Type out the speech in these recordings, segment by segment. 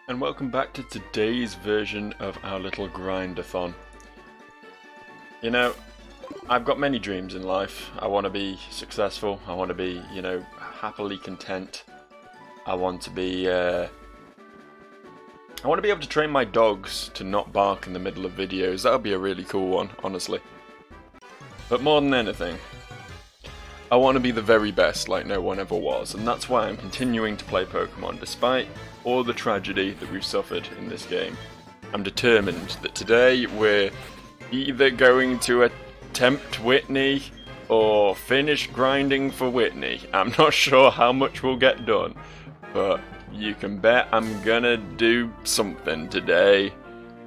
And welcome back to today's version of our little grind-a-thon. You know, I've got many dreams in life. I want to be successful. I want to be, happily content. I want to be able to train my dogs to not bark in the middle of videos. That would be a really cool one, honestly. But more than anything, I want to be the very best like no one ever was, and that's why I'm continuing to play Pokémon despite all the tragedy that we've suffered in this game. I'm determined that today we're either going to attempt Whitney or finish grinding for Whitney. I'm not sure how much we'll get done, but you can bet I'm gonna do something today.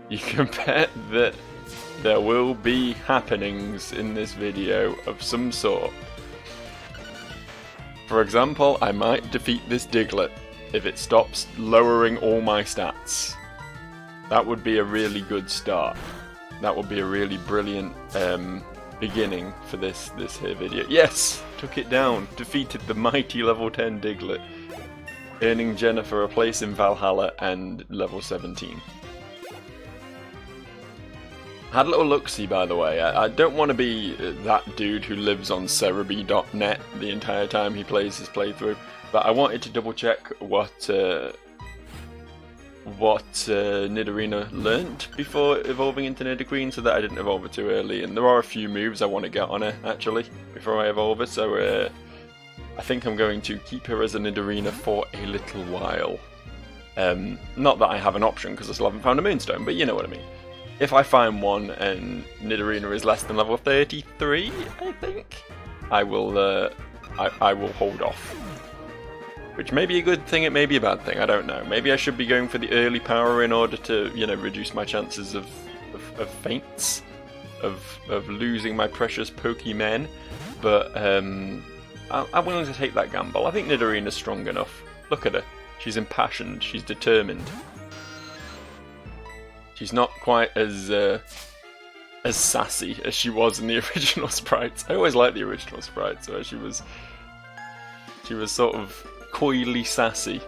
You can bet that there will be happenings in this video of some sort. For example, I might defeat this Diglett if it stops lowering all my stats. That would be a really good start. That would be a really brilliant beginning for this here video. Yes! Took it down. Defeated the mighty level 10 Diglett. Earning Jennifer a place in Valhalla and level 17. Had a little look-see, by the way. I don't want to be that dude who lives on Cerebi.net the entire time he plays his playthrough, but I wanted to double-check what Nidorina learnt before evolving into Nidoqueen, so that I didn't evolve her too early. And there are a few moves I want to get on her, actually, before I evolve her, so I think I'm going to keep her as a Nidorina for a little while. Not that I have an option, because I still haven't found a Moonstone, but you know what I mean. If I find one and Nidorina is less than level 33, I think, I will hold off. Which may be a good thing, it may be a bad thing, I don't know. Maybe I should be going for the early power in order to, reduce my chances of faints, of losing my precious Pokemon. But I'm willing to take that gamble. I think Nidorina's strong enough. Look at her. She's impassioned, she's determined. She's not quite as sassy as she was in the original sprites. I always liked the original sprites, where she was sort of coyly sassy.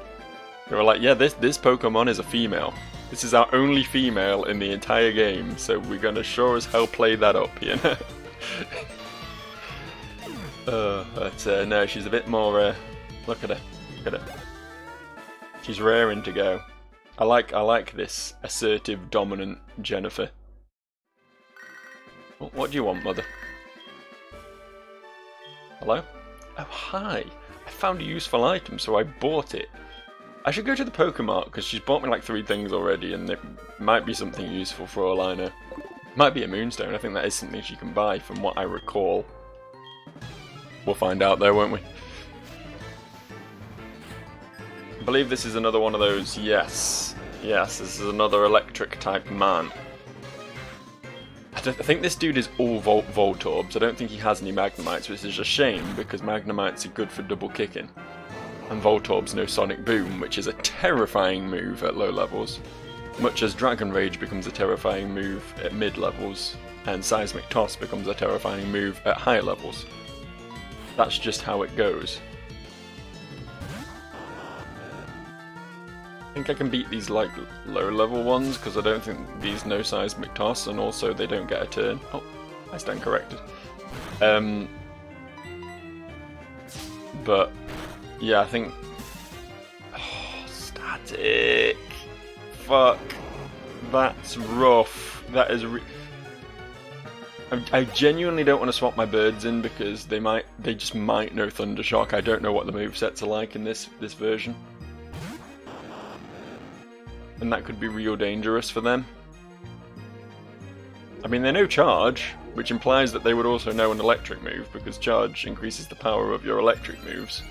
They were like, yeah, this Pokemon is a female. This is our only female in the entire game, so we're gonna sure as hell play that up, you know? But no, she's a bit more. Look at her. Look at her. She's raring to go. I like this assertive, dominant Jennifer. What do you want, mother? Hello? Oh, hi. I found a useful item, so I bought it. I should go to the Pokemart, because she's bought me like 3 things already, and it might be something useful for all I know. Might be a Moonstone. I think that is something she can buy, from what I recall. We'll find out though, won't we? I believe this is another one of those, yes, this is another electric type man. I think this dude is all Voltorbs. I don't think he has any Magnemites, which is a shame because Magnemites are good for double kicking. And Voltorbs know Sonic Boom, which is a terrifying move at low levels. Much as Dragon Rage becomes a terrifying move at mid levels, and Seismic Toss becomes a terrifying move at higher levels. That's just how it goes. I think I can beat these like low level ones because I don't think these know Seismic Toss, and also they don't get a turn. Oh, I stand corrected. But yeah, I think. Oh, static. Fuck. That's rough. That is. I genuinely don't want to swap my birds in because they just might know Thundershock. I don't know what the movesets are like in this version. And that could be real dangerous for them. I mean, they know Charge, which implies that they would also know an electric move, because Charge increases the power of your electric moves.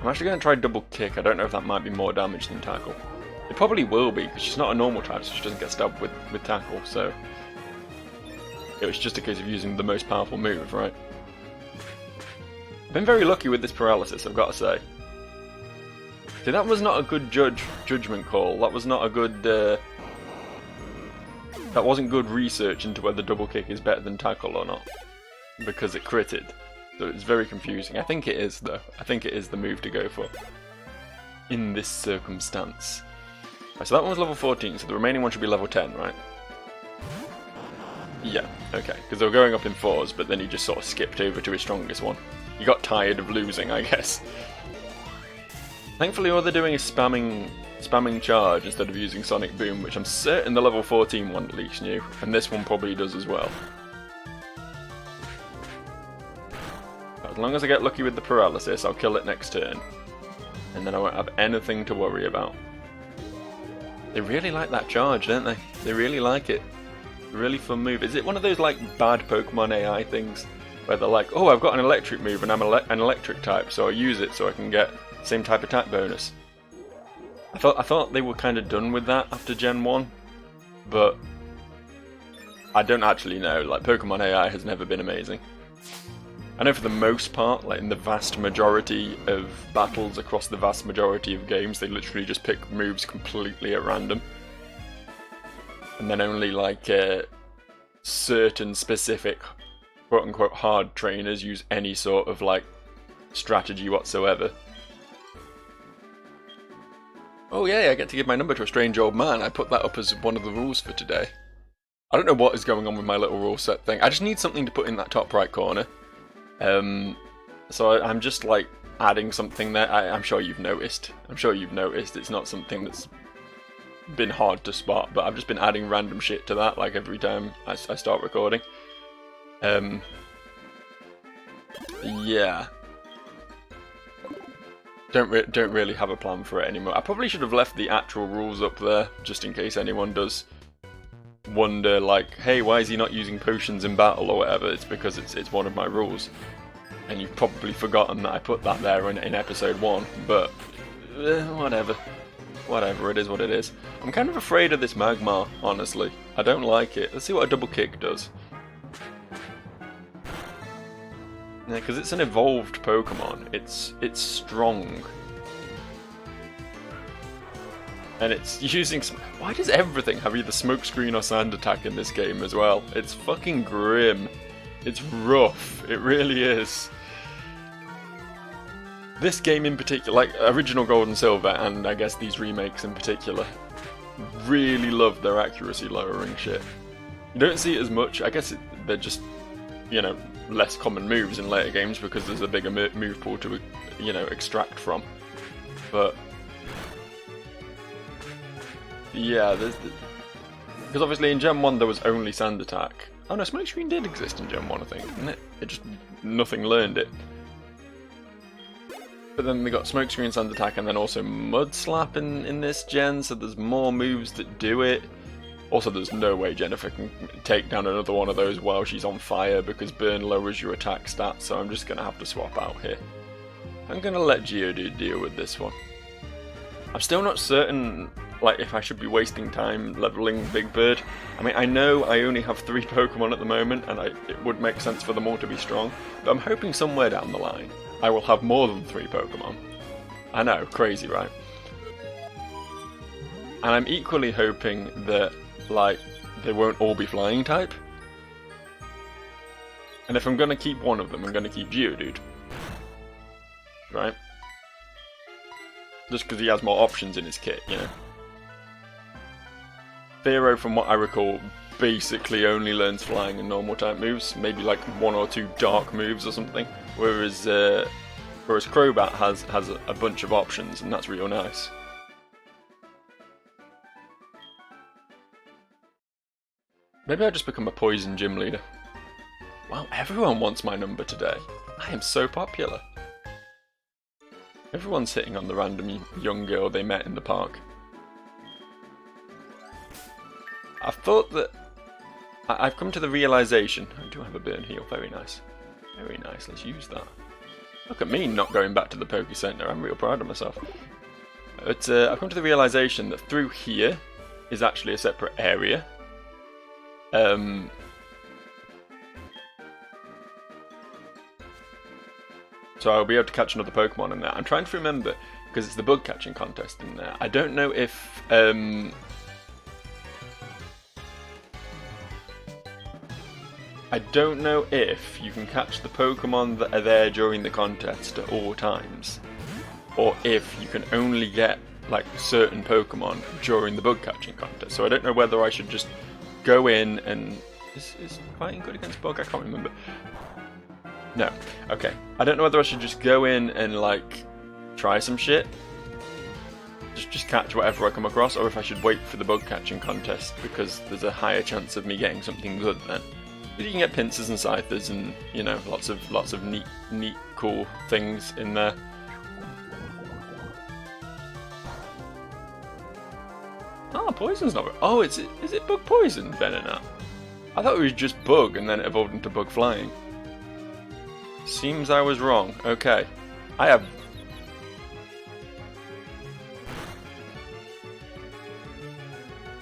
I'm actually going to try Double Kick. I don't know if that might be more damage than Tackle. It probably will be, because she's not a normal type, so she doesn't get stabbed with Tackle, so it was just a case of using the most powerful move, right? Been very lucky with this paralysis, I've got to say. See, that was not a good judgment call. That was not a good. That wasn't good research into whether double kick is better than tackle or not. because it critted. So it's very confusing. I think it is, though. I think it is the move to go for in this circumstance. Right, so that one was level 14, so the remaining one should be level 10, right? Yeah, okay, because they were going up in 4s, but then he just sort of skipped over to his strongest one. He got tired of losing, I guess. Thankfully all they're doing is spamming charge instead of using Sonic Boom, which I'm certain the level 14 one at least knew, and this one probably does as well. As long as I get lucky with the paralysis, I'll kill it next turn, and then I won't have anything to worry about. They really like that charge, don't they? They really like it. Really fun move. Is it one of those like bad Pokemon AI things where they're like, oh, I've got an electric move and I'm an electric type, so I use it so I can get the same type attack bonus? I thought they were kind of done with that after Gen 1, but I don't actually know. Like, Pokemon AI has never been amazing. I know for the most part, like in the vast majority of battles across the vast majority of games, they literally just pick moves completely at random. And then only like certain specific quote-unquote hard trainers use any sort of like strategy whatsoever. Oh yeah, I get to give my number to a strange old man. I put that up as one of the rules for today. I don't know what is going on with my little rule set thing. I just need something to put in that top right corner. So I'm just like adding something there. I'm sure you've noticed. It's not something that's been hard to spot, but I've just been adding random shit to that like every time I start recording. Yeah. Don't really have a plan for it anymore. I probably should have left the actual rules up there just in case anyone does wonder, like, hey, why is he not using potions in battle or whatever. It's because it's one of my rules, and you've probably forgotten that I put that there in episode 1, but whatever, it is what it is. I'm kind of afraid of this Magmar, honestly. I don't like it. Let's see what a double kick does. Yeah, because it's an evolved Pokemon. It's strong. And it's using... Why does everything have either Smokescreen or Sand Attack in this game as well? It's fucking grim. It's rough. It really is. This game in particular, like original Gold and Silver, and I guess these remakes in particular, really love their accuracy lowering shit. You don't see it as much. I guess they're just, you know, less common moves in later games because there's a bigger move pool to, you know, extract from. But yeah, because obviously in Gen 1 there was only Sand Attack. Oh no, Smokescreen did exist in Gen 1, I think, didn't it? It just, nothing learned it. But then we got Smokescreen, Sand Attack, and then also Mud Slap in this gen, so there's more moves that do it. Also, there's no way Jennifer can take down another one of those while she's on fire, because Burn lowers your attack stats, so I'm just going to have to swap out here. I'm going to let Geodude deal with this one. I'm still not certain, like, if I should be wasting time leveling Big Bird. I mean, I know I only have 3 Pokemon at the moment, and it would make sense for them all to be strong, but I'm hoping somewhere down the line I will have more than 3 Pokemon. I know, crazy, right? And I'm equally hoping that, like, they won't all be flying type. And if I'm going to keep one of them, I'm going to keep Geodude. Right? Just because he has more options in his kit, you know. Thero, from what I recall, basically only learns flying and normal type moves. Maybe like 1 or 2 dark moves or something. Whereas Crobat has a bunch of options, and that's real nice. Maybe I'll just become a poison gym leader. Wow, everyone wants my number today. I am so popular. Everyone's hitting on the random young girl they met in the park. I've thought that... I've come to the realisation... I do have a burn heal, very nice. Very nice, let's use that. Look at me not going back to the Poké Center, I'm real proud of myself. But I've come to the realisation that through here is actually a separate area. So I'll be able to catch another Pokemon in there. I'm trying to remember, because it's the bug catching contest in there. I don't know if... I I don't know if you can catch the Pokemon that are there during the contest at all times, or if you can only get like certain Pokemon during the bug catching contest. So I don't know whether I should just go in and... Is fighting good against bug? I can't remember. No. Okay. I don't know whether I should just go in and like try some shit. Just catch whatever I come across, or if I should wait for the bug catching contest because there's a higher chance of me getting something good then. But you can get pincers and scythers and, you know, lots of neat, cool things in there. Oh, poison's not... Oh, is it bug poison, Venonat? I thought it was just bug and then it evolved into bug flying. Seems I was wrong. Okay. I have...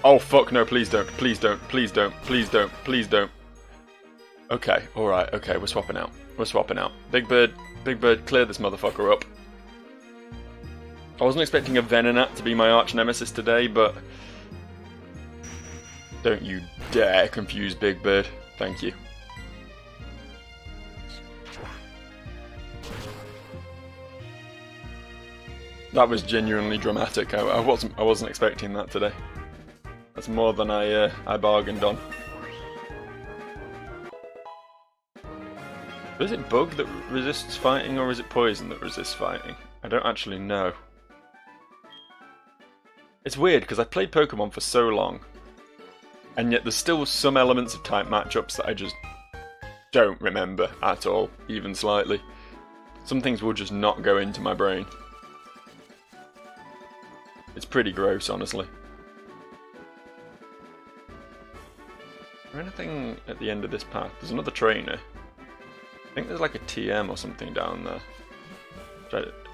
Oh, fuck no, please don't. Please don't. Please don't. Please don't. Please don't. Okay, alright, okay, we're swapping out. We're swapping out. Big Bird, clear this motherfucker up. I wasn't expecting a Venonat to be my arch nemesis today, but... Don't you dare confuse Big Bird. Thank you. That was genuinely dramatic. I wasn't expecting that today. That's more than I bargained on. Is it bug that resists fighting, or is it poison that resists fighting? I don't actually know. It's weird, because I played Pokemon for so long, and yet there's still some elements of type matchups that I just don't remember at all, even slightly. Some things will just not go into my brain. It's pretty gross, honestly. Is there anything at the end of this path? There's another trainer. I think there's like a TM or something down there,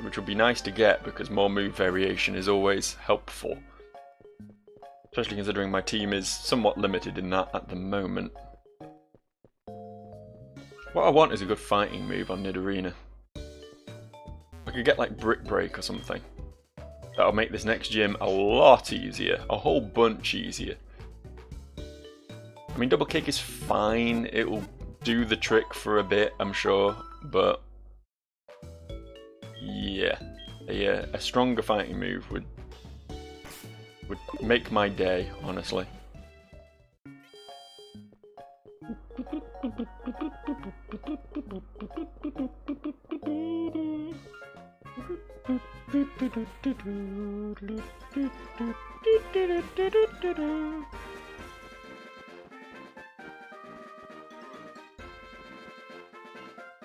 which would be nice to get because more move variation is always helpful. Especially considering my team is somewhat limited in that at the moment. What I want is a good fighting move on Nidorina. I could get like Brick Break or something. That'll make this next gym a lot easier, a whole bunch easier. I mean, Double Kick is fine, it will do the trick for a bit, I'm sure, but yeah, a stronger fighting move would make my day, honestly.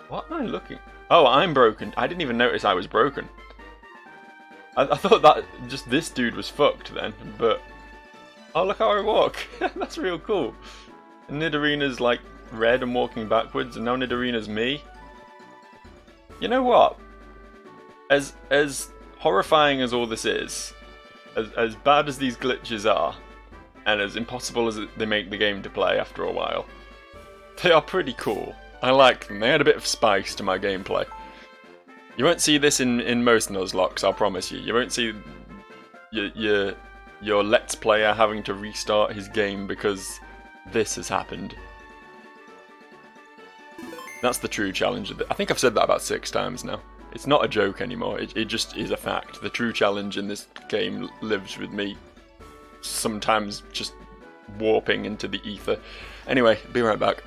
What am I looking? Oh, I'm broken. I didn't even notice I was broken. I thought that just this dude was fucked then, but... Oh, look how I walk. That's real cool. Nidorina's like red and walking backwards, and now Nidorina's me. You know what? As horrifying as all this is, as bad as these glitches are, and as impossible as they make the game to play after a while, they are pretty cool. I like them. They add a bit of spice to my gameplay. You won't see this in most Nuzlocks, I'll promise you. You won't see your Let's Player having to restart his game because this has happened. That's the true challenge. I think I've said that about 6 times now. It's not a joke anymore, it just is a fact. The true challenge in this game lives with me, sometimes just warping into the ether. Anyway, be right back.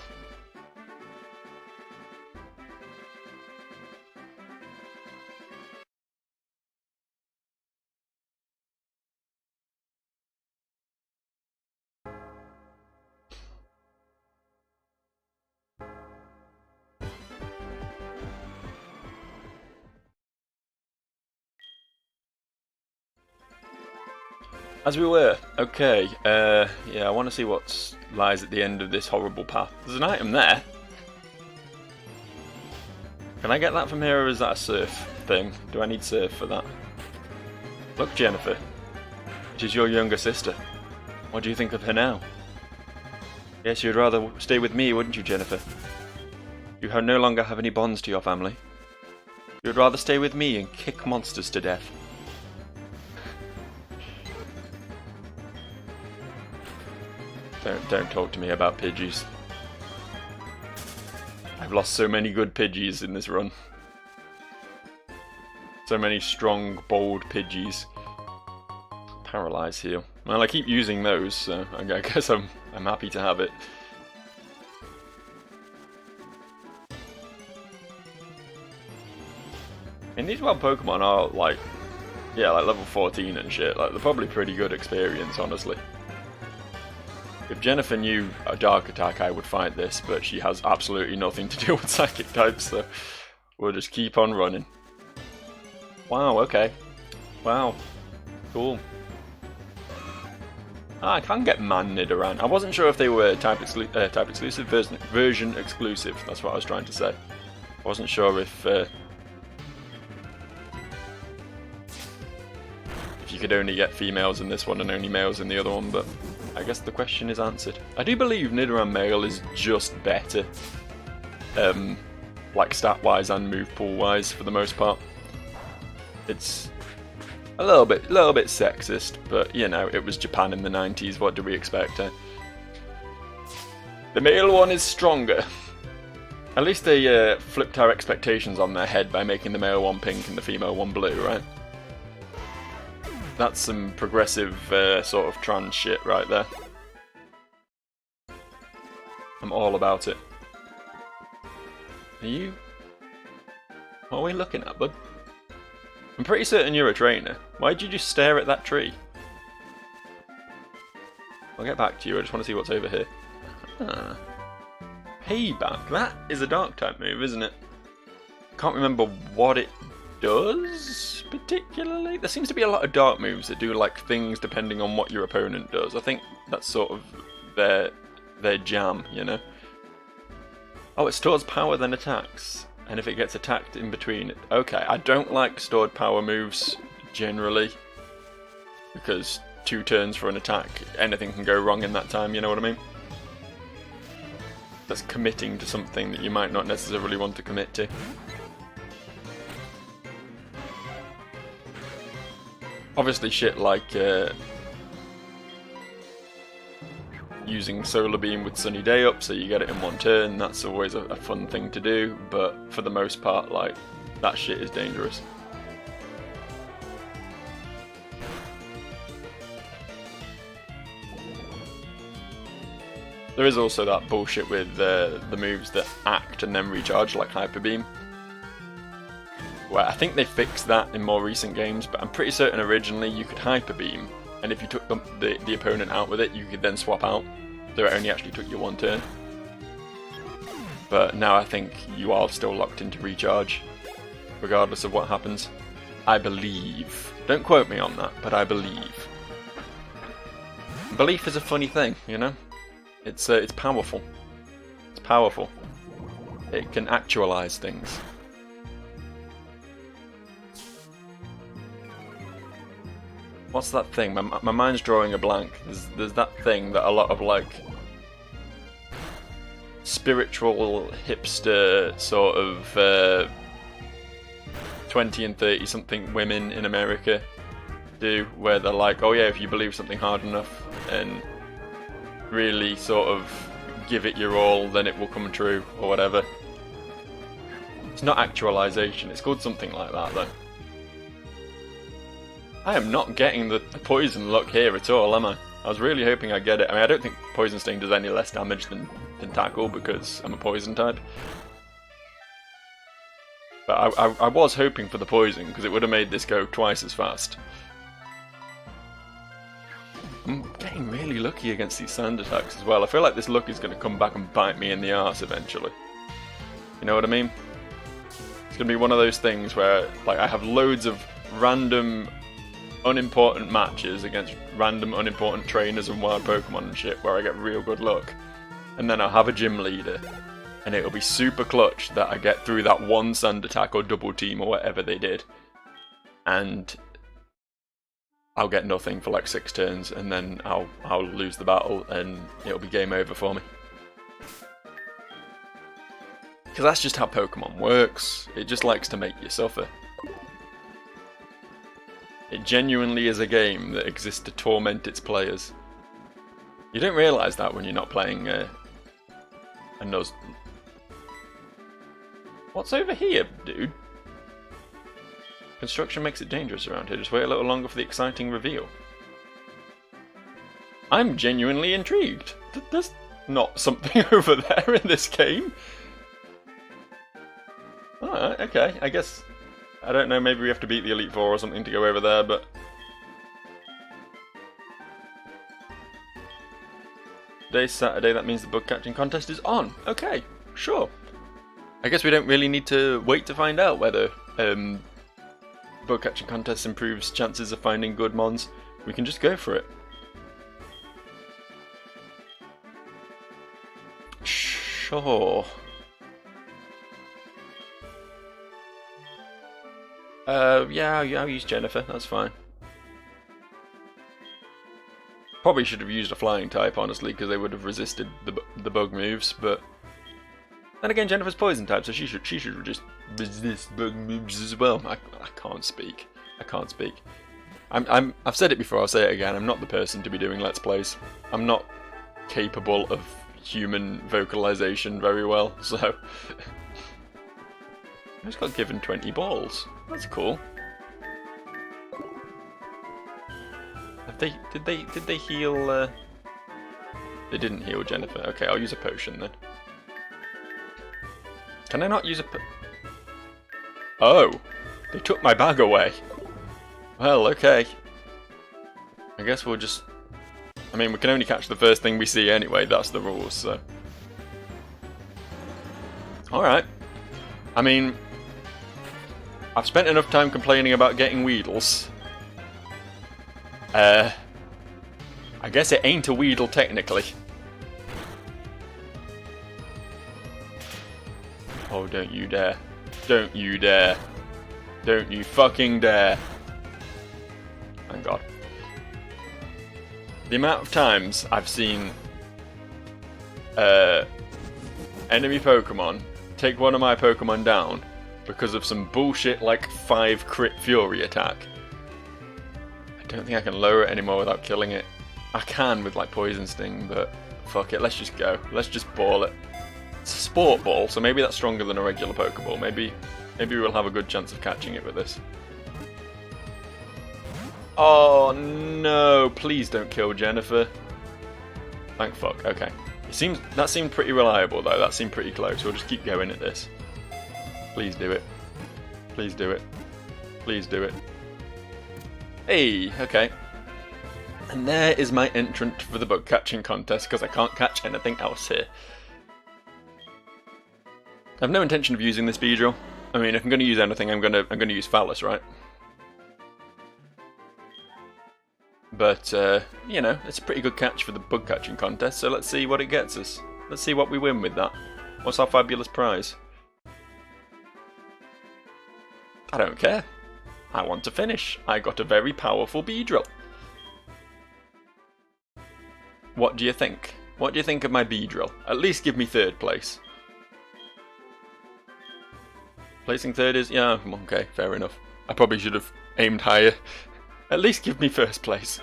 As we were, okay, yeah, I want to see what lies at the end of this horrible path. There's an item there. Can I get that from here, or is that a surf thing? Do I need surf for that? Look, Jennifer, it is your younger sister. What do you think of her now? Yes, you'd rather stay with me, wouldn't you, Jennifer? You no longer have any bonds to your family. You'd rather stay with me and kick monsters to death. Don't talk to me about Pidgeys. I've lost so many good Pidgeys in this run. So many strong, bold Pidgeys. Paralyze heal. Well, I keep using those, so I guess I'm happy to have it. And these wild Pokemon are like, yeah, like level 14 and shit. Like, they're probably pretty good experience, honestly. If Jennifer knew a Dark Attack, I would fight this, but she has absolutely nothing to do with Psychic types, so we'll just keep on running. Wow, okay. Wow. Cool. Ah, I can get Man Nidoran. I wasn't sure if they were type exclusive, version exclusive. That's what I was trying to say. I wasn't sure if you could only get females in this one and only males in the other one, but I guess the question is answered. I do believe Nidoran male is just better, like stat-wise and move pool-wise for the most part. It's a little bit sexist, but you know, it was Japan in the 90s. What do we expect? Eh? The male one is stronger. At least they flipped our expectations on their head by making the male one pink and the female one blue, right? That's some progressive sort of trans shit right there. I'm all about it. Are you? What are we looking at, bud? I'm pretty certain you're a trainer. Why'd you just stare at that tree? I'll get back to you, I just want to see what's over here. Ah. Payback. That is a dark type move, isn't it? Can't remember what it does particularly. There seems to be a lot of dark moves that do like things depending on what your opponent does. I think that's sort of their jam, you know. Oh, it stores power then attacks, and if it gets attacked in between, okay. I don't like stored power moves generally because 2 turns for an attack, anything can go wrong in that time. You know what I mean? That's committing to something that you might not necessarily want to commit to. Obviously shit like using Solar Beam with Sunny Day up so you get it in 1 turn, that's always a fun thing to do, but for the most part, like, that shit is dangerous. There is also that bullshit with the moves that act and then recharge, like Hyper Beam. Well, I think they fixed that in more recent games, but I'm pretty certain originally you could Hyper Beam, and if you took the opponent out with it, you could then swap out, so it only actually took you 1 turn. But now I think you are still locked into recharge, regardless of what happens. I believe. Don't quote me on that, but I believe. Belief is a funny thing, you know? It's powerful. It's powerful. It can actualize things. What's that thing? My mind's drawing a blank. There's that thing that a lot of like spiritual hipster sort of 20 and 30 something women in America do, where they're like, oh yeah, if you believe something hard enough and really sort of give it your all, then it will come true, or whatever. It's not actualization, it's called something like that though. I am not getting the poison luck here at all, am I? I was really hoping I'd get it. I mean, I don't think Poison Sting does any less damage than Tackle because I'm a poison type. But I was hoping for the poison because it would have made this go twice as fast. I'm getting really lucky against these sand attacks as well. I feel like this luck is going to come back and bite me in the arse eventually. You know what I mean? It's going to be one of those things where like I have loads of random unimportant matches against random unimportant trainers and wild Pokemon and shit where I get real good luck. And then I'll have a gym leader and it'll be super clutch that I get through that 1 sand attack or double team or whatever they did. And I'll get nothing for like 6 turns and then I'll lose the battle and it'll be game over for me. Because that's just how Pokemon works. It just likes to make you suffer. It genuinely is a game that exists to torment its players. You don't realise that when you're not playing a What's over here, dude? Construction makes it dangerous around here. Just wait a little longer for the exciting reveal. I'm genuinely intrigued. There's not something over there in this game. Alright, okay. I guess... I don't know, maybe we have to beat the Elite Four or something to go over there, but... Today's Saturday, that means the bug catching contest is on. Okay, sure. I guess we don't really need to wait to find out whether bug catching contest improves chances of finding good mons. We can just go for it. Sure. Yeah, I'll use Jennifer, that's fine. Probably should have used a flying type, honestly, because they would have resisted the bug moves, but... Then again, Jennifer's poison type, so she should just resist bug moves as well. I can't speak. I can't speak. I've said it before, I'll say it again, I'm not the person to be doing Let's Plays. I'm not capable of human vocalization very well, so... I just got given 20 balls. That's cool. Did they heal? They didn't heal Jennifer. Okay, I'll use a potion then. Can I not use a? Oh, they took my bag away. Well, okay. I guess we'll just. I mean, we can only catch the first thing we see anyway. That's the rules. So. All right. I mean, I've spent enough time complaining about getting Weedles. I guess it ain't a Weedle technically. Oh, don't you dare. Don't you dare. Don't you fucking dare. Thank God. The amount of times I've seen enemy Pokemon take one of my Pokemon down because of some bullshit like 5 crit Fury attack. I don't think I can lower it anymore without killing it. I can with like Poison Sting, but fuck it, let's just go. Let's just ball it. It's a Sport Ball, so maybe that's stronger than a regular Pokeball. Maybe we'll have a good chance of catching it with this. Oh no, please don't kill Jennifer. Thank fuck, okay. That seemed pretty reliable though, that seemed pretty close. We'll just keep going at this. Please do it. Please do it. Please do it. Hey, okay. And there is my entrant for the bug catching contest, because I can't catch anything else here. I have no intention of using this Beedrill. I mean, if I'm going to use anything, I'm going to use Phallus, right? But you know, it's a pretty good catch for the bug catching contest. So let's see what it gets us. Let's see what we win with that. What's our fabulous prize? I don't care. I want to finish. I got a very powerful Beedrill. What do you think? What do you think of my Beedrill? At least give me 3rd place. Placing 3rd is... yeah, okay, fair enough. I probably should have aimed higher. At least give me 1st place.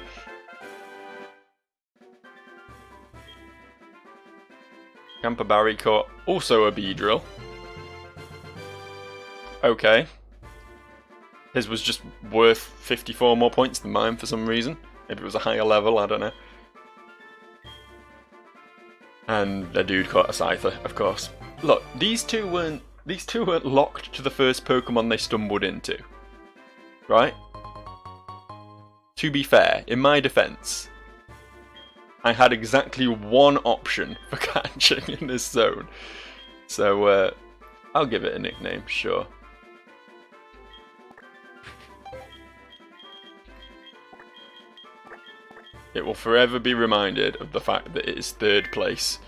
Camper Barry caught also a Beedrill. Okay. His was just worth 54 more points than mine for some reason. Maybe it was a higher level, I don't know. And the dude caught a Scyther, of course. Look, these two weren't locked to the first Pokemon they stumbled into. Right? To be fair, in my defense, I had exactly one option for catching in this zone. So, I'll give it a nickname, sure. It will forever be reminded of the fact that it is 3rd place.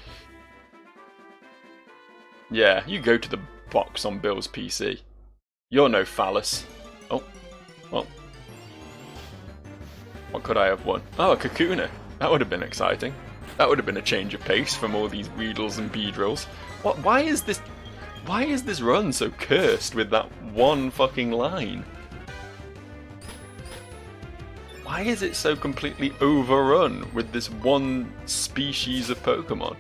Yeah, you go to the box on Bill's PC. You're no Phallus. Oh, well. What could I have won? Oh, a Kakuna. That would have been exciting. That would have been a change of pace from all these Weedles and Beedrills. What? Why is this run so cursed with that one fucking line? Why is it so completely overrun with this one species of Pokemon?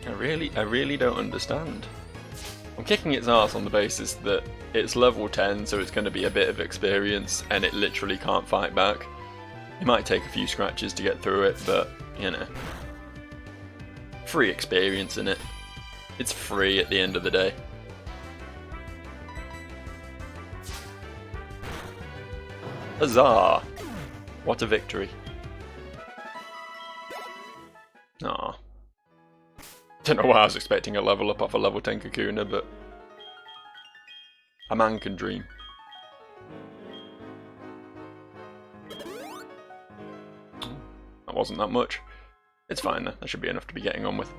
I really don't understand. I'm kicking its ass on the basis that it's level 10, so it's going to be a bit of experience, and it literally can't fight back. It might take a few scratches to get through it, but, you know. Free experience in it. It's free at the end of the day. Huzzah! What a victory. Aw. Don't know why I was expecting a level up off a level 10 Kakuna, but a man can dream. That wasn't that much. It's fine though, that should be enough to be getting on with.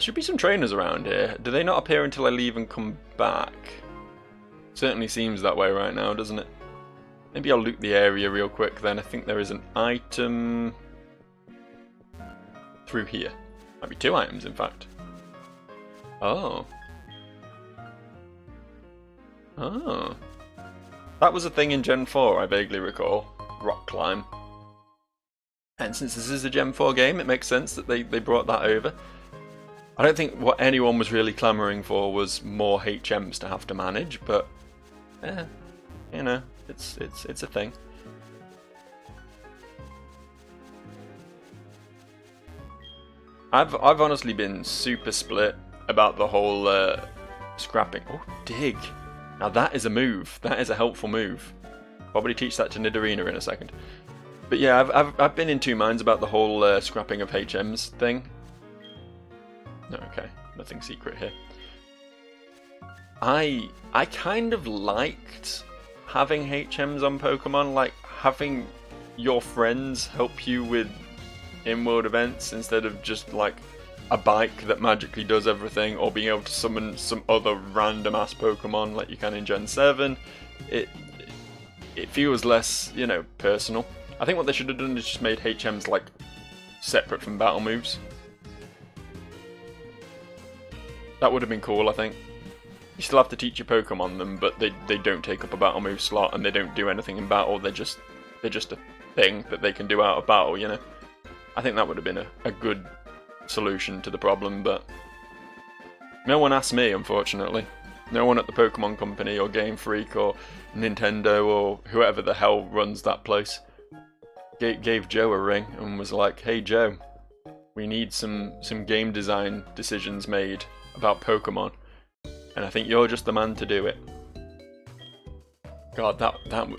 Should be some trainers around here. Do they not appear until I leave and come back? Certainly seems that way right now, doesn't it? Maybe I'll loot the area real quick then. I think there is an item through here. Might be 2 items, in fact. Oh. Oh. That was a thing in Gen 4, I vaguely recall. Rock climb. And since this is a Gen 4 game, it makes sense that they brought that over. I don't think what anyone was really clamouring for was more HMs to have to manage, but you know, it's a thing. I've honestly been super split about the whole scrapping. Oh, dig! Now that is a move. That is a helpful move. Probably teach that to Nidorina in a second. But yeah, I've been in 2 minds about the whole scrapping of HMs thing. No, okay, nothing secret here. I kind of liked having HMs on Pokemon, like having your friends help you with in-world events instead of just like a bike that magically does everything, or being able to summon some other random ass Pokemon like you can in Gen 7. It feels less, you know, personal. I think what they should have done is just made HMs like separate from battle moves. That would have been cool, I think. You still have to teach your Pokemon them, but they don't take up a battle move slot and they don't do anything in battle. They're just a thing that they can do out of battle, you know. I think that would have been a good solution to the problem, but no one asked me, unfortunately. No one at the Pokemon Company or Game Freak or Nintendo or whoever the hell runs that place gave Joe a ring and was like, "Hey Joe, we need some game design decisions made about Pokemon, and I think you're just the man to do it." God,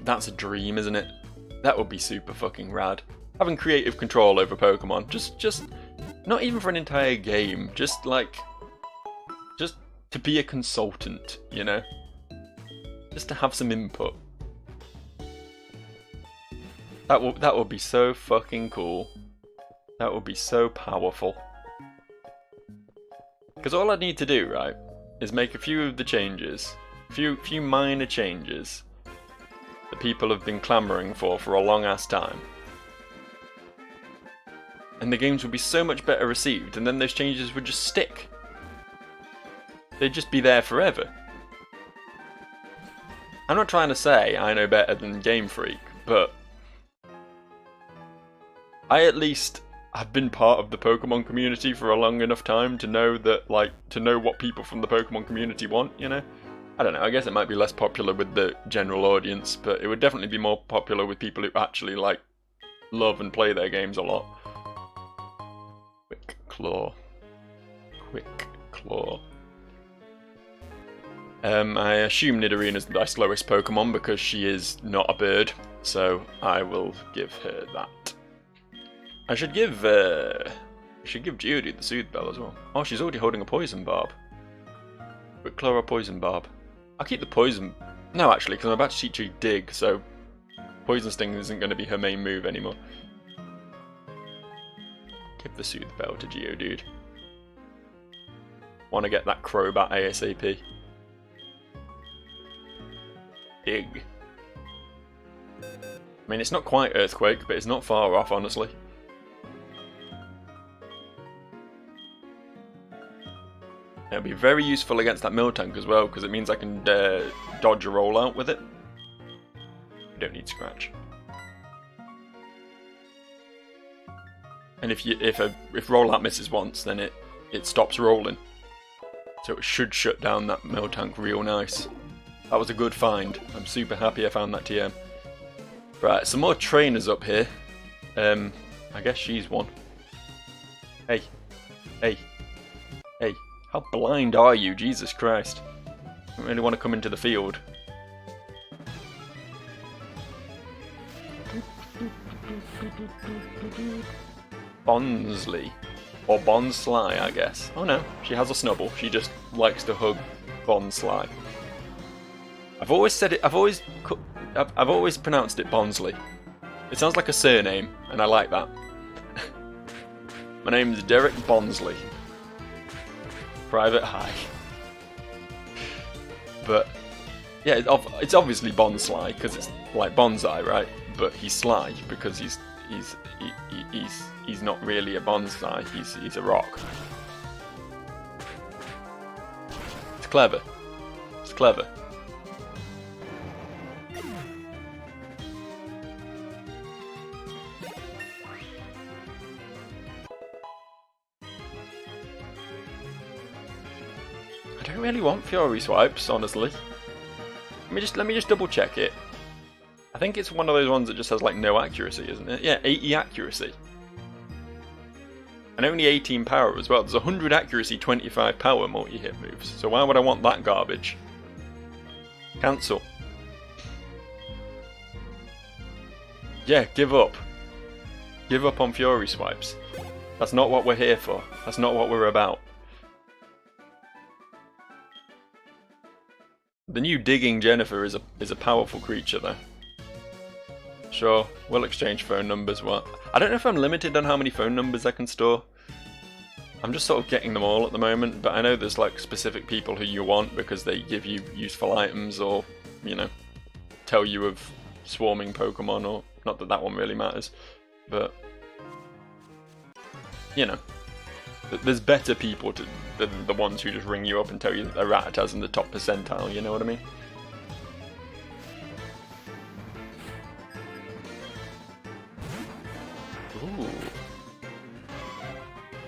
that's a dream, isn't it? That would be super fucking rad. Having creative control over Pokemon, just not even for an entire game, just to be a consultant, you know? Just to have some input. That would be so fucking cool. That would be so powerful. Because all I need to do, right, is make a few of the changes, few minor changes that people have been clamouring for a long ass time. And the games would be so much better received, and then those changes would just stick. They'd just be there forever. I'm not trying to say I know better than Game Freak, but I at least have been part of the Pokemon community for a long enough time to know that, to know what people from the Pokemon community want, you know? I don't know, I guess it might be less popular with the general audience, but it would definitely be more popular with people who actually, love and play their games a lot. Quick Claw. Quick Claw. I assume Nidorina is my slowest Pokemon because she is not a bird, so I will give her that. I should give Geodude the Soothe Bell as well. Oh, she's already holding a Poison Barb. Quick Claw or Poison Barb? I'll keep the Poison... No, actually, because I'm about to teach her Dig, so Poison Sting isn't going to be her main move anymore. Give the Soothe Bell to Geodude. Want to get that Crobat ASAP. Dig. I mean, it's not quite Earthquake, but it's not far off, honestly. It'll be very useful against that Miltank as well, because it means I can dodge a rollout with it. We don't need Scratch. And if rollout misses once, then it stops rolling. So it should shut down that Miltank real nice. That was a good find. I'm super happy I found that TM. Right, some more trainers up here. I guess she's one. Hey. Hey. Hey. How blind are you? Jesus Christ. I don't really want to come into the field. Bonsley. Or Bonsly, I guess. Oh no, she has a snubble. She just likes to hug Bonsly. I've always said it. I've always pronounced it Bonsley. It sounds like a surname, and I like that. My name is Derek Bonsley. Private High. But yeah, it's obviously Bonsly because it's like bonsai, right? But he's sly because he's not really a bonsai. He's a rock. It's clever. It's clever. I don't really want Fury Swipes, honestly. Let me just double check it. I think it's one of those ones that just has like no accuracy, isn't it? Yeah, 80 accuracy. And only 18 power as well. There's 100 accuracy, 25 power multi-hit moves. So why would I want that garbage? Cancel. Yeah, give up. Give up on Fury Swipes. That's not what we're here for. That's not what we're about. The new Digging Jennifer is a powerful creature though. Sure, we'll exchange phone numbers. What? I don't know if I'm limited on how many phone numbers I can store. I'm just sort of getting them all at the moment, but I know there's like specific people who you want because they give you useful items or, you know, tell you of swarming Pokemon, or not that that one really matters, but you know, there's better people than the ones who just ring you up and tell you that their Rattata's in the top percentile, you know what I mean?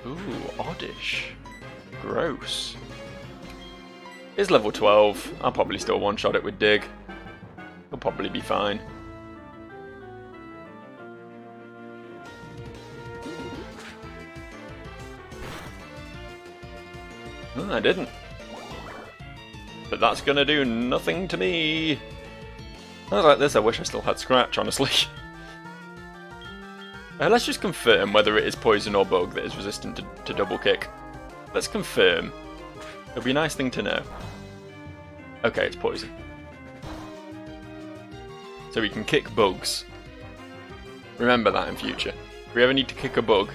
Ooh, oddish. Gross. It's level 12. I'll probably still one-shot it with Dig. It'll probably be fine. I didn't. But that's gonna do nothing to me. I was like this, I wish I still had Scratch, honestly. Let's just confirm whether it is poison or bug that is resistant to double kick. Let's confirm. It'll be a nice thing to know. Okay, it's poison. So we can kick bugs. Remember that in future. If we ever need to kick a bug,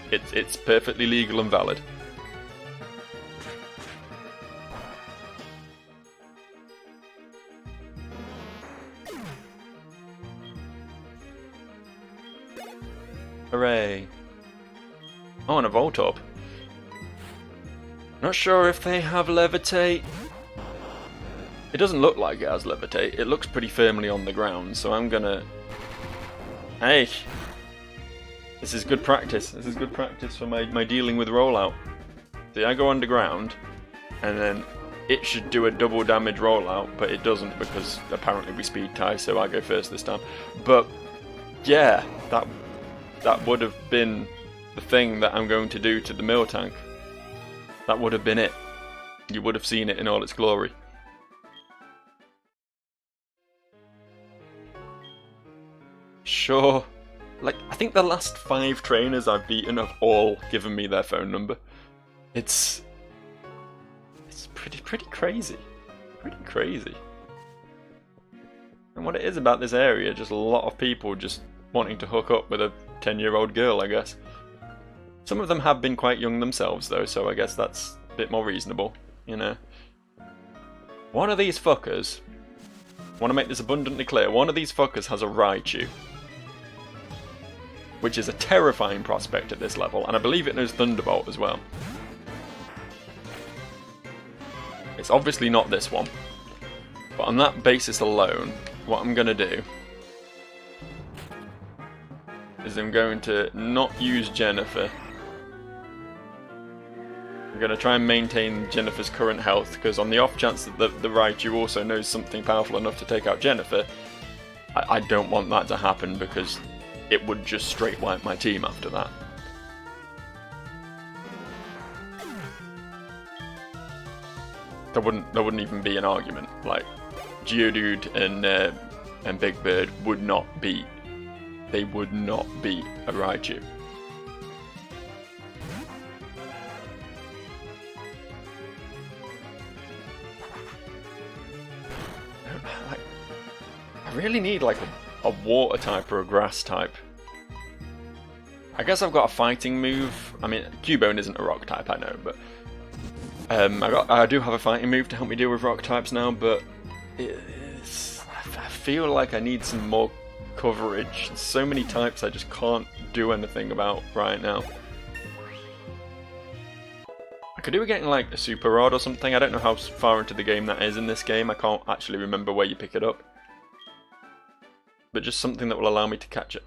it's perfectly legal and valid. Hooray. Oh, and a Voltorb. Not sure if they have Levitate. It doesn't look like it has Levitate. It looks pretty firmly on the ground, so I'm gonna... Hey! This is good practice. This is good practice for my dealing with rollout. See, I go underground, and then it should do a double damage rollout, but it doesn't because apparently we speed tie, so I go first this time. But, yeah, that would have been the thing that I'm going to do to the Miltank. That would have been it. You would have seen it in all its glory. Sure. Like, I think the last 5 trainers I've beaten have all given me their phone number. It's pretty crazy. Pretty crazy. And what it is about this area, just a lot of people just wanting to hook up with a 10-year-old girl, I guess. Some of them have been quite young themselves, though, so I guess that's a bit more reasonable, you know. One of these fuckers, I want to make this abundantly clear, one of these fuckers has a Raichu, which is a terrifying prospect at this level, and I believe it knows Thunderbolt as well. It's obviously not this one, but on that basis alone, what I'm going to do is I'm going to not use Jennifer. I'm going to try and maintain Jennifer's current health, because on the off chance that the Raichu also knows something powerful enough to take out Jennifer, I don't want that to happen, because it would just straight wipe my team after that. There wouldn't even be an argument. Like, Geodude and Big Bird would not beat. They would not beat a Raichu. I really need like a water type or a grass type. I guess I've got a fighting move. I mean, Cubone isn't a rock type, I know, but I do have a fighting move to help me deal with rock types now. But I feel like I need some more coverage. There's so many types I just can't do anything about right now. I could do with getting like a super rod or something. I don't know how far into the game that is in this game. I can't actually remember where you pick it up. But just something that will allow me to catch it.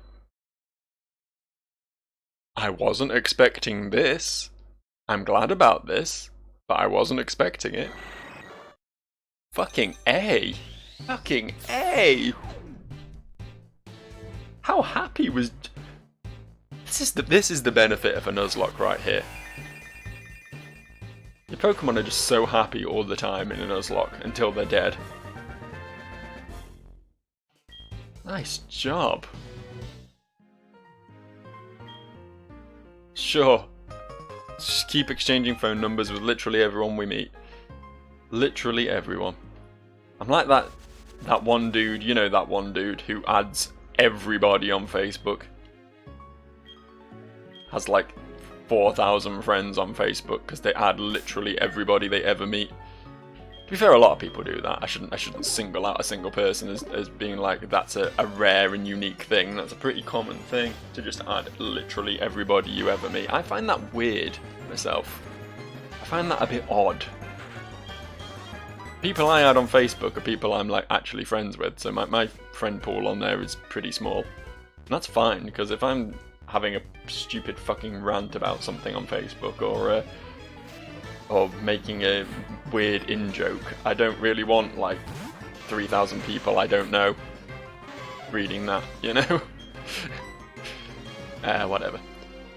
I wasn't expecting this. I'm glad about this, but I wasn't expecting it. Fucking A! Fucking A! How happy was... This is the benefit of a Nuzlocke right here. Your Pokemon are just so happy all the time in a Nuzlocke until they're dead. Nice job. Sure. Just keep exchanging phone numbers with literally everyone we meet. Literally everyone. I'm like that one dude, you know, that one dude who adds everybody on Facebook. Has like 4,000 friends on Facebook because they add literally everybody they ever meet. To be fair, a lot of people do that. I shouldn't single out a single person as being like that's a rare and unique thing. That's a pretty common thing to just add literally everybody you ever meet. I find that weird myself. I find that a bit odd. People I add on Facebook are people I'm like actually friends with, so my friend pool on there is pretty small. And that's fine, because if I'm having a stupid fucking rant about something on Facebook or making a weird in-joke, I don't really want like 3,000 people I don't know reading that, you know? Whatever.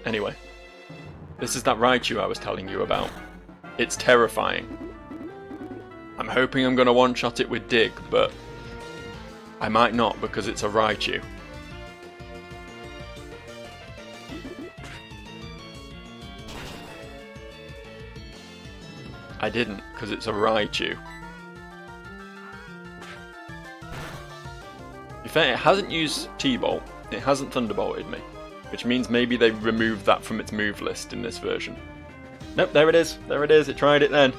Anyway, this is that Raichu I was telling you about. It's terrifying. I'm hoping I'm going to one-shot it with Dig, but I might not because it's a Raichu. I didn't, because it's a Raichu. To be fair, it hasn't used T-Bolt, it hasn't Thunderbolted me, which means maybe they removed that from its move list in this version. Nope, there it is, it tried it then.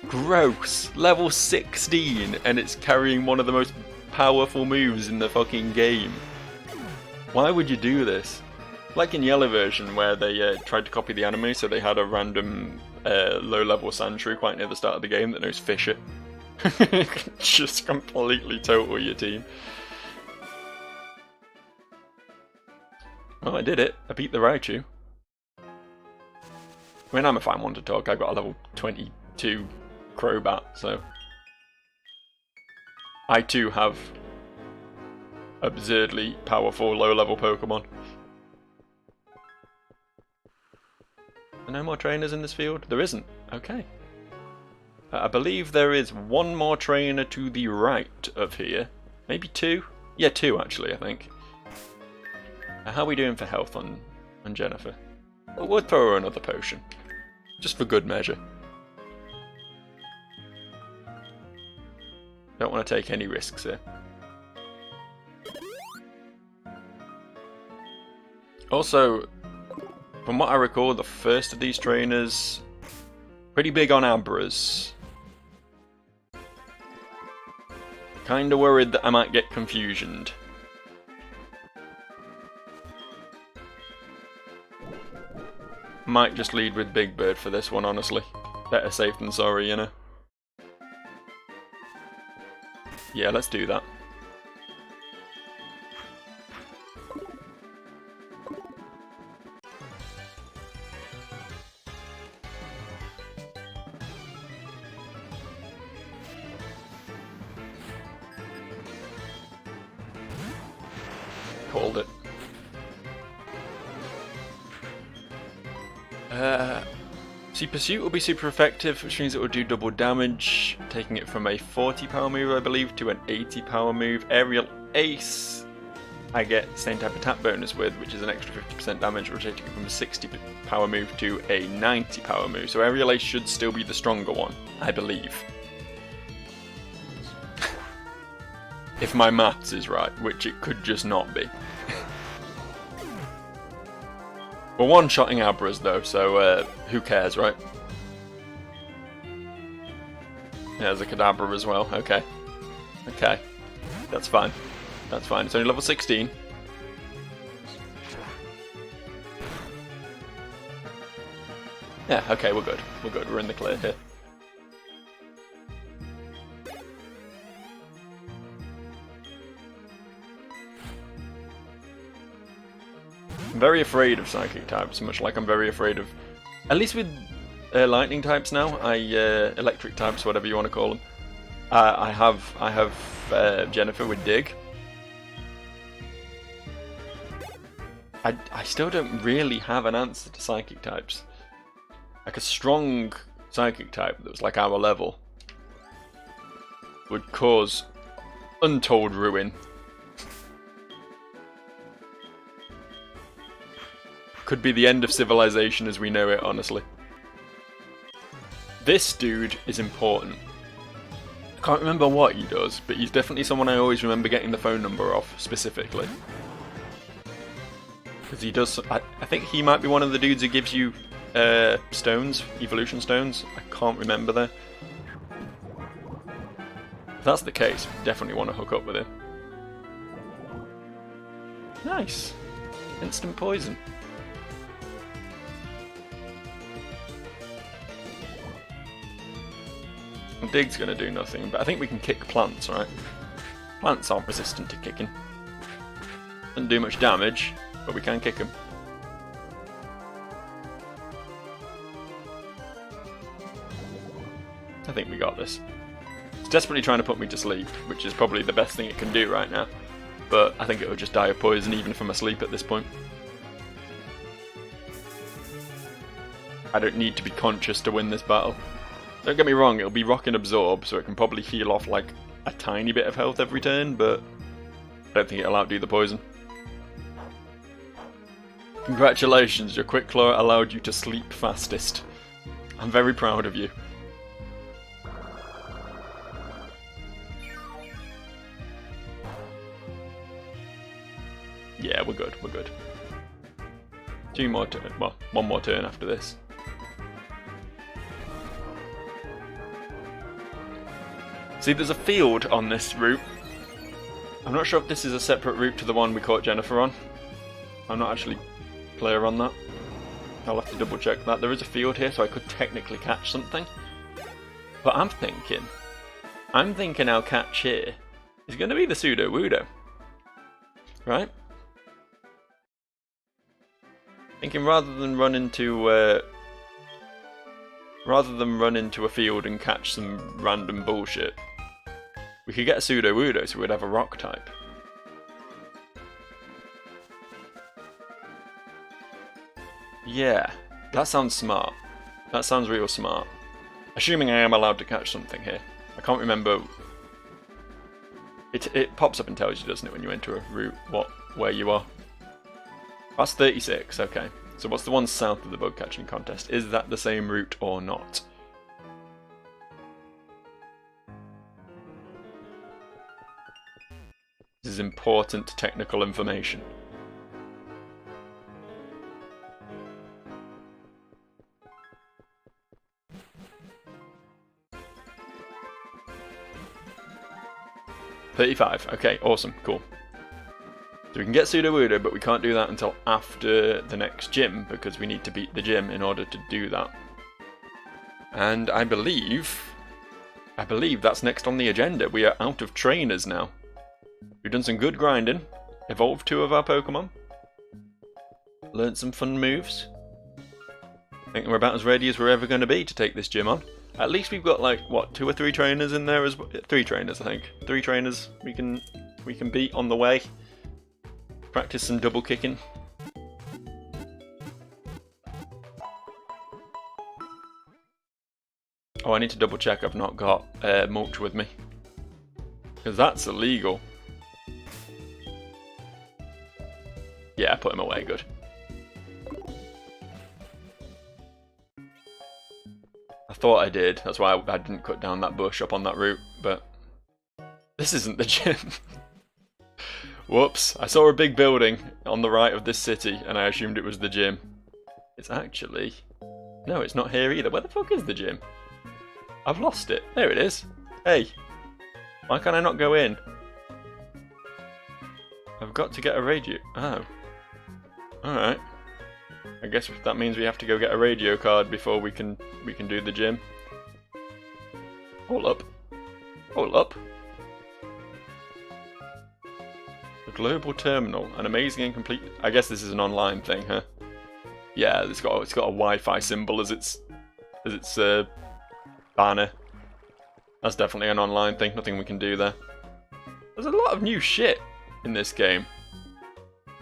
Gross! Level 16, and it's carrying one of the most powerful moves in the fucking game. Why would you do this? Like in Yellow version, where they tried to copy the anime, so they had a random low-level Sandshrew quite near the start of the game that knows Fisher. Just completely total your team. Well, I did it. I beat the Raichu. I mean, I'm a fine one to talk. I got a level 22 Crobat, so... I too have absurdly powerful low-level Pokemon. No more trainers in this field? There isn't. Okay. I believe there is one more trainer to the right of here. Maybe two? Yeah, two actually, I think. How are we doing for health on Jennifer? We'll throw her another potion. Just for good measure. Don't want to take any risks here. Also, from what I recall, the first of these trainers, pretty big on Abras. Kinda worried that I might get confusioned. Might just lead with Big Bird for this one, honestly. Better safe than sorry, you know. Yeah, let's do that. Called it. See, Pursuit will be super effective, which means it will do double damage, taking it from a 40 power move, I believe, to an 80 power move. Aerial Ace, I get the same type of attack bonus with, which is an extra 50% damage, rotating it from a 60 power move to a 90 power move. So Aerial Ace should still be the stronger one, I believe. If my maths is right, which it could just not be. We're one-shotting Abras though, so who cares, right? Yeah, there's a Kadabra as well, okay. Okay, that's fine. That's fine, it's only level 16. Yeah, okay, we're good. We're good, we're in the clear here. I'm very afraid of psychic types, much like I'm very afraid of, at least with lightning types now, electric types, whatever you want to call them. I have Jennifer with Dig. I still don't really have an answer to psychic types. Like a strong psychic type that was like our level would cause untold ruin. Could be the end of civilization as we know it, honestly. This dude is important. I can't remember what he does, but he's definitely someone I always remember getting the phone number off, specifically. Because he does... I think he might be one of the dudes who gives you stones, evolution stones. I can't remember though. If that's the case, definitely want to hook up with him. Nice. Instant poison. Dig's gonna do nothing, but I think we can kick plants, right? Plants aren't resistant to kicking. Doesn't do much damage, but we can kick them. I think we got this. It's desperately trying to put me to sleep, which is probably the best thing it can do right now. But I think it will just die of poison even from asleep at this point. I don't need to be conscious to win this battle. Don't get me wrong, it'll be Rock and Absorb, so it can probably heal off like a tiny bit of health every turn, but I don't think it'll outdo the poison. Congratulations, your Quick Claw allowed you to sleep fastest. I'm very proud of you. Yeah, we're good, we're good. Two more turns, well, one more turn after this. See, there's a field on this route. I'm not sure if this is a separate route to the one we caught Jennifer on. I'm not actually clear on that. I'll have to double check that. There is a field here, so I could technically catch something. But I'm thinking our catch here is going to be the Sudowoodo. Right? Thinking rather than run into a field and catch some random bullshit, we could get a Sudowoodo, so we'd have a rock type. Yeah, that sounds smart. That sounds real smart. Assuming I am allowed to catch something here. I can't remember. It pops up and tells you, doesn't it, when you enter a route, where you are. That's 36, okay. So what's the one south of the bug catching contest? Is that the same route or not? This is important technical information. $35. Okay, awesome, cool. So we can get Sudowoodo, but we can't do that until after the next gym, because we need to beat the gym in order to do that. And I believe that's next on the agenda. We are out of trainers now. We've done some good grinding, evolved 2 of our Pokemon, learned some fun moves. I think we're about as ready as we're ever going to be to take this gym on. At least we've got like, what, 2 or 3 trainers in there as well? 3 trainers, I think. 3 trainers we can beat on the way. Practice some double kicking. Oh, I need to double check I've not got mulch with me. Because that's illegal. Yeah, I put him away, good. I thought I did, that's why I didn't cut down that bush up on that route, but... This isn't the gym. Whoops, I saw a big building on the right of this city, and I assumed it was the gym. It's actually... No, it's not here either. Where the fuck is the gym? I've lost it. There it is. Hey, why can't I not go in? I've got to get a radio... Oh. Alright. I guess that means we have to go get a radio card before we can do the gym. Hold up. Hold up. The global terminal, an amazing and complete... I guess this is an online thing, huh? Yeah, it's got a Wi-Fi symbol as its banner. That's definitely an online thing, nothing we can do there. There's a lot of new shit in this game.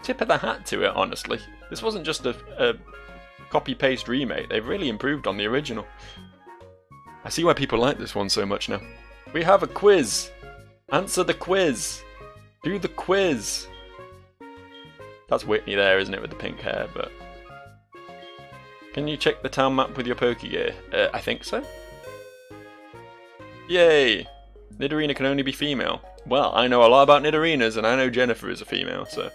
Tip of the hat to it, honestly. This wasn't just a copy-paste remake, they've really improved on the original. I see why people like this one so much now. We have a quiz! Answer the quiz! Do the quiz! That's Whitney there, isn't it, with the pink hair, but... Can you check the town map with your Pokegear? I think so. Yay! Nidorina can only be female. Well, I know a lot about Nidorinas, and I know Jennifer is a female, so...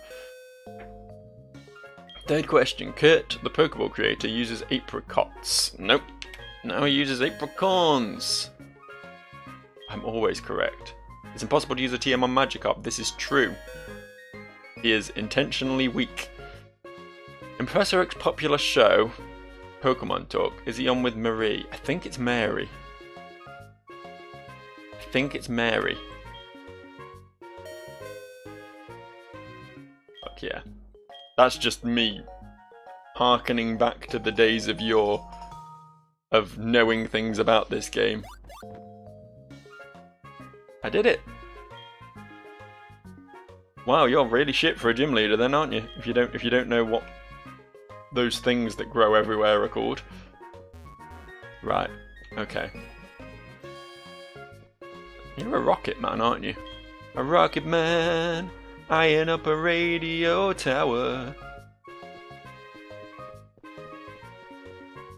Third question. Kurt, the Pokeball creator, uses apricots. Nope. No, he uses apricorns. I'm always correct. It's impossible to use a TM on Magikarp. This is true. He is intentionally weak. In Professor Oak's popular show, Pokémon Talk, is he on with Marie? I think it's Mary. I think it's Mary. Fuck yeah. That's just me hearkening back to the days of yore of knowing things about this game. I did it. Wow, you're really shit for a gym leader then, aren't you? If you don't know what those things that grow everywhere are called. Right. Okay. You're a rocket man, aren't you? A rocket man, eyeing up a radio tower.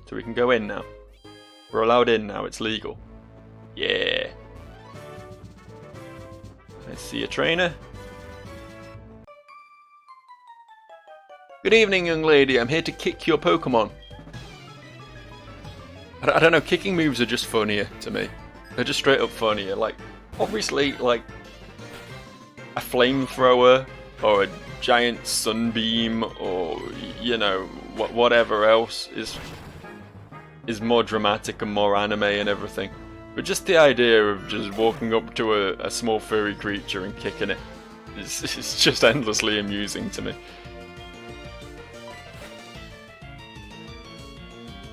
So we can go in now. We're allowed in now, it's legal. Yeah. I see a trainer. Good evening, young lady. I'm here to kick your Pokemon. I don't know, kicking moves are just funnier to me. They're just straight up funnier. Like, obviously, like, a flamethrower or a giant sunbeam or, you know, whatever else is more dramatic and more anime and everything. But just the idea of just walking up to a small furry creature and kicking it is just endlessly amusing to me.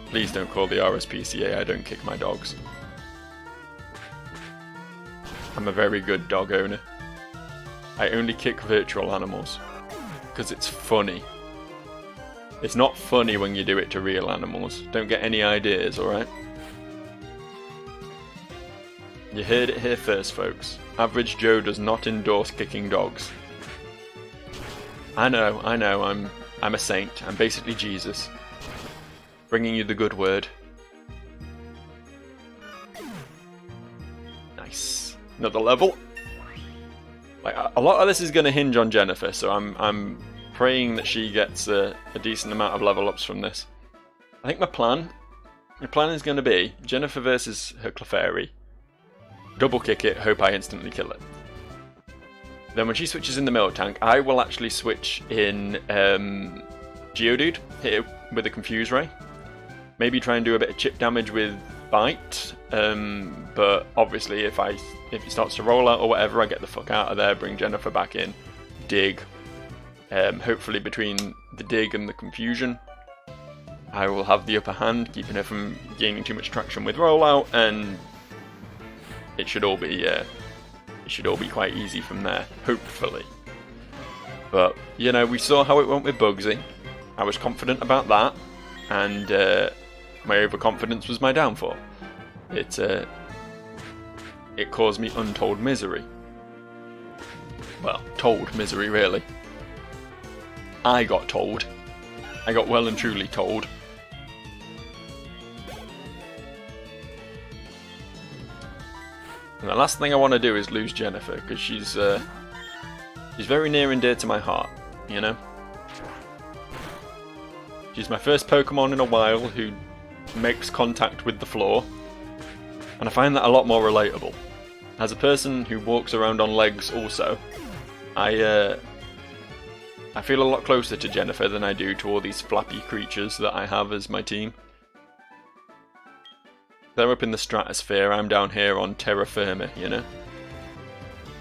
Please don't call the RSPCA, I don't kick my dogs. I'm a very good dog owner. I only kick virtual animals. Because it's funny. It's not funny when you do it to real animals. Don't get any ideas, alright? You heard it here first, folks. Average Joe does not endorse kicking dogs. I know, I'm a saint. I'm basically Jesus. Bringing you the good word. Nice. Another level. Like, a lot of this is going to hinge on Jennifer, so I'm praying that she gets a decent amount of level ups from this. I think my plan is going to be Jennifer versus her Clefairy. Double kick it, hope I instantly kill it. Then when she switches in the Miltank, I will actually switch in Geodude, hit it with a Confuse Ray. Maybe try and do a bit of chip damage with Bite, but obviously if it starts to roll out or whatever, I get the fuck out of there, bring Jennifer back in, dig. Hopefully between the dig and the confusion, I will have the upper hand, keeping her from gaining too much traction with rollout, and it should all be quite easy from there, hopefully. But, you know, we saw how it went with Bugsy. I was confident about that, and my overconfidence was my downfall. It caused me untold misery. Well, told misery, really. I got told. I got well and truly told. And the last thing I want to do is lose Jennifer, because she's very near and dear to my heart, you know? She's my first Pokemon in a while who makes contact with the floor, and I find that a lot more relatable. As a person who walks around on legs also, I feel a lot closer to Jennifer than I do to all these flappy creatures that I have as my team. They're up in the stratosphere, I'm down here on terra firma, you know?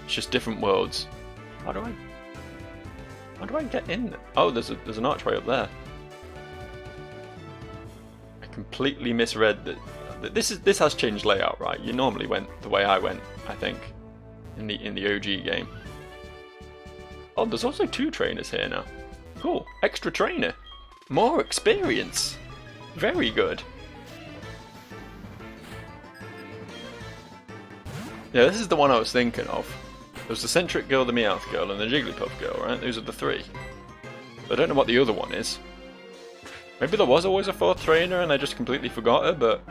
It's just different worlds. How do I get in there? Oh, there's an archway up there. I completely misread that. This has changed layout, right? You normally went the way I went, I think, in the OG game. Oh, there's also 2 trainers here now. Cool, extra trainer, more experience. Very good. Yeah, this is the one I was thinking of. There was the Centric Girl, the Meowth Girl, and the Jigglypuff Girl, right? Those are the 3. But I don't know what the other one is. Maybe there was always a 4th trainer and I just completely forgot her, but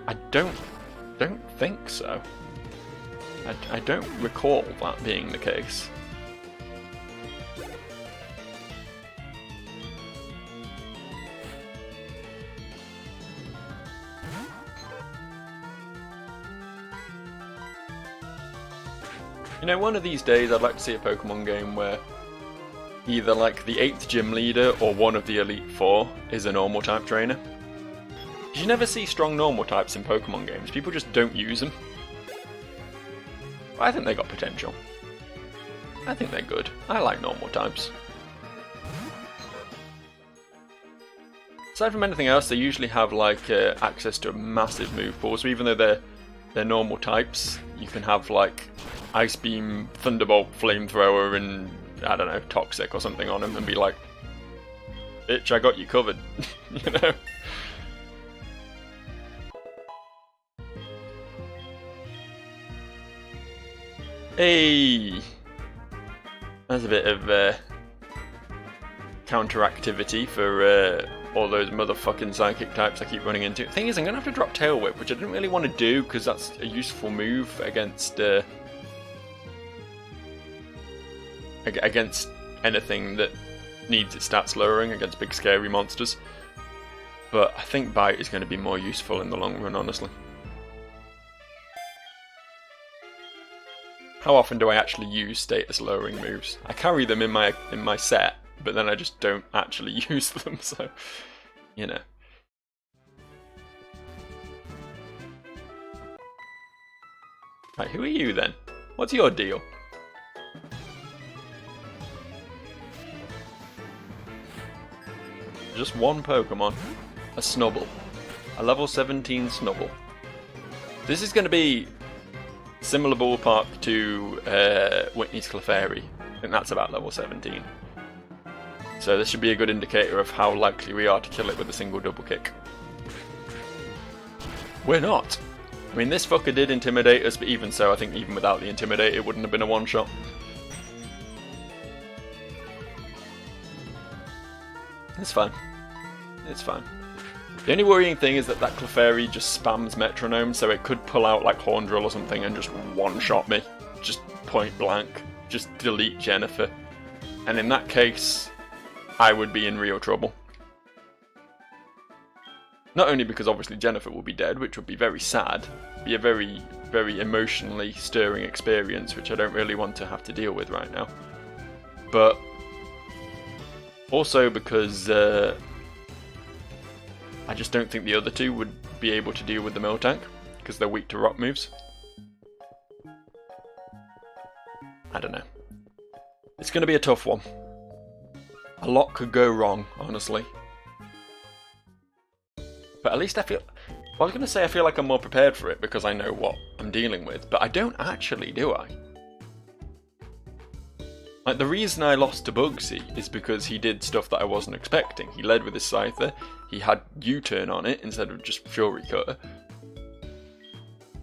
I don't think so. I don't recall that being the case. You know, one of these days I'd like to see a Pokemon game where either like the 8th gym leader or one of the Elite 4 is a normal type trainer. You never see strong normal types in Pokemon games, people just don't use them. I think they got potential. I think they're good. I like normal types. Aside from anything else, they usually have like access to a massive move pool, so even though they're normal types, you can have like Ice Beam, Thunderbolt, Flamethrower, and I don't know, Toxic or something on them and be like, bitch, I got you covered, you know? Hey! That's a bit of counter-activity for all those motherfucking psychic types I keep running into. The thing is, I'm going to have to drop Tail Whip, which I didn't really want to do because that's a useful move against against anything that needs its stats lowering, against big scary monsters. But I think Bite is going to be more useful in the long run, honestly. How often do I actually use status lowering moves? I carry them in my set, but then I just don't actually use them, so, you know. Right, who are you then? What's your deal? Just one Pokemon. A Snubble. A level 17 Snubble. This is going to be similar ballpark to Whitney's Clefairy. I think that's about level 17. So this should be a good indicator of how likely we are to kill it with a single double kick. We're not. I mean, this fucker did intimidate us, but even so, I think even without the intimidate, it wouldn't have been a one-shot. It's fine. It's fine. The only worrying thing is that Clefairy just spams Metronome, so it could pull out like Horn Drill or something and just one-shot me. Just point blank. Just delete Jennifer. And in that case, I would be in real trouble. Not only because obviously Jennifer will be dead, which would be very sad, be a very, very emotionally stirring experience, which I don't really want to have to deal with right now. But also because I just don't think the other two would be able to deal with the Miltank, because they're weak to rock moves. I don't know. It's going to be a tough one. A lot could go wrong, honestly. But at least I feel... Well, I was going to say I feel like I'm more prepared for it because I know what I'm dealing with, but I don't actually, do I? Like, the reason I lost to Bugsy is because he did stuff that I wasn't expecting. He led with his Scyther, he had U-turn on it instead of just Fury Cutter.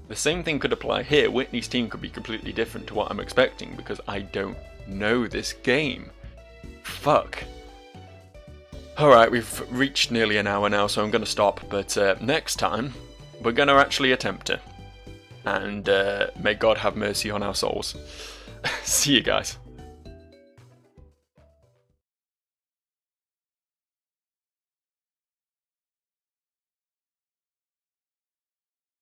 The same thing could apply here. Whitney's team could be completely different to what I'm expecting because I don't know this game. Fuck. Alright, we've reached nearly an hour now, so I'm going to stop, but next time, we're going to actually attempt it. And may God have mercy on our souls. See you guys.